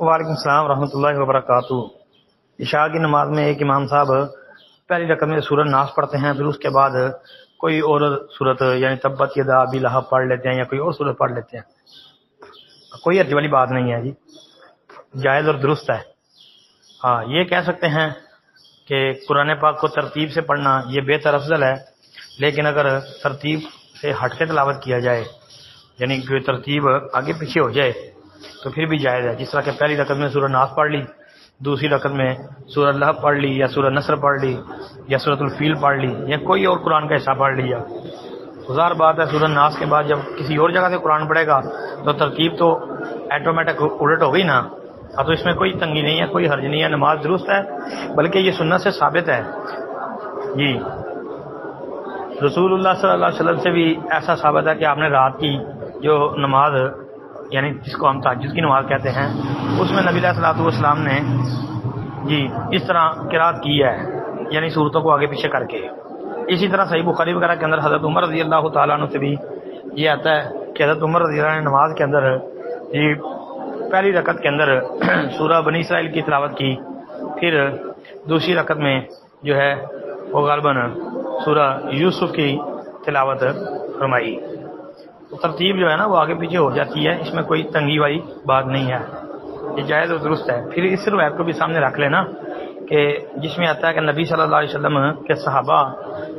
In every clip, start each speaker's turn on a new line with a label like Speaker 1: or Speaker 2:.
Speaker 1: وعلیکم السلام ورحمۃ اللہ وبرکاتہ۔ عشاء کی نماز میں ایک امام صاحب پہلی رکعت میں سورۃ ناس پڑھتے ہیں، پھر اس کے بعد کوئی اور سورت یعنی تبت یدا ابی لہب پڑھ لیتے ہیں یا کوئی اور سورت پڑھ لیتے ہیں۔ کوئی حرج والی بات نہیں ہے جی، جائز اور درست ہے۔ ہاں، یہ کہہ سکتے ہیں کہ قرآن پاک کو ترتیب سے پڑھنا یہ بہتر افضل ہے، لیکن اگر ترتیب سے ہٹ کے تلاوت کیا جائے یعنی کہ ترتیب آگے پیچھے ہو جائے تو پھر بھی جائز ہے۔ جس طرح کہ پہلی رکعت میں سورہ ناس پڑھ لی، دوسری رکعت میں سورہ لہب پڑھ لی یا سورہ نصر پڑھ لی یا سورۃ الفیل پڑھ لی یا کوئی اور قرآن کا حصہ پڑھ لیا۔ ظاہر بات ہے سورہ ناس کے بعد جب کسی اور جگہ سے قرآن پڑھے گا تو ترتیب تو ایٹومیٹک الٹ ہو گئی نا، اب تو اس میں کوئی تنگی نہیں ہے، کوئی حرج نہیں ہے، نماز درست ہے، بلکہ یہ سنت سے ثابت ہے جی۔ رسول اللہ صلی اللہ علیہ وسلم سے بھی ایسا ثابت ہے کہ آپ نے رات کی جو نماز یعنی جس کو ہم تہجد کی نماز کہتے ہیں اس میں نبی علیہ الصلوۃ والسلام نے جی اس طرح قرات کی ہے، یعنی صورتوں کو آگے پیچھے کر کے۔ اسی طرح صحیح بخاری وغیرہ کے اندر حضرت عمر رضی اللہ تعالیٰ عنہ سے بھی یہ آتا ہے کہ حضرت عمر رضی اللہ عنہ نے نماز کے اندر جی پہلی رکعت کے اندر سورہ بنی اسرائیل کی تلاوت کی، پھر دوسری رکعت میں جو ہے وہ غالباً سورہ یوسف کی تلاوت فرمائی۔ ترتیب جو ہے نا وہ آگے پیچھے ہو جاتی ہے، اس میں کوئی تنگی والی بات نہیں ہے، یہ جائز اور درست ہے۔ پھر اس روایت کو بھی سامنے رکھ لینا کہ جس میں آتا ہے کہ نبی صلی اللہ علیہ وسلم کے صحابہ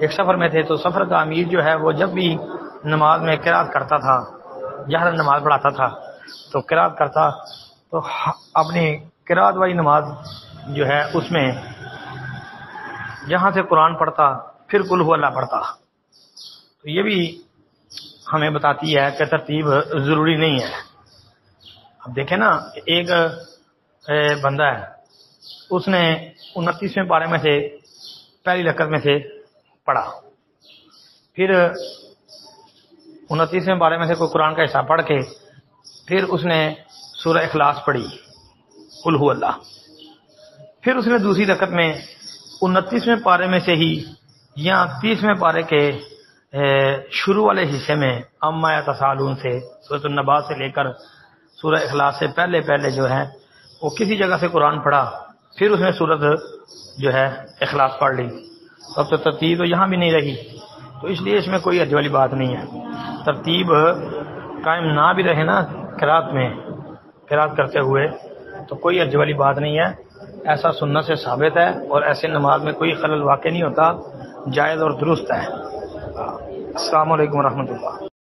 Speaker 1: ایک سفر میں تھے، تو سفر کا امیر جو ہے وہ جب بھی نماز میں قرات کرتا تھا، جہر نماز پڑھاتا تھا تو قرات کرتا تو اپنی قرات والی نماز جو ہے اس میں جہاں سے قرآن پڑھتا پھر قل هو اللہ پڑھتا۔ تو یہ بھی ہمیں بتاتی ہے کہ ترتیب ضروری نہیں ہے۔ اب دیکھیں نا، ایک بندہ ہے، اس نے 29ویں پارے میں سے پہلی رکعت میں سے پڑھا، پھر 29ویں پارے میں سے کوئی قرآن کا حصہ پڑھ کے پھر اس نے سورہ اخلاص پڑھی قل هو اللہ، پھر اس نے دوسری رکعت میں 29ویں پارے میں سے ہی یا 30ویں پارے کے شروع والے حصے میں اما یتساءلون سے سورۃ النبا سے لے کر سورہ اخلاص سے پہلے پہلے جو ہے وہ کسی جگہ سے قرآن پڑھا، پھر اس نے سورۃ جو ہے اخلاص پڑھ لی، اب تو ترتیب تو یہاں بھی نہیں رہی، تو اس لیے اس میں کوئی حرج والی بات نہیں ہے۔ ترتیب قائم نہ بھی رہے نا قرات میں، قرات کرتے ہوئے، تو کوئی حرج والی بات نہیں ہے، ایسا سنت سے ثابت ہے اور ایسے نماز میں کوئی خلل واقع نہیں ہوتا، جائز اور درست ہے۔ السلام علیکم ورحمۃ اللہ۔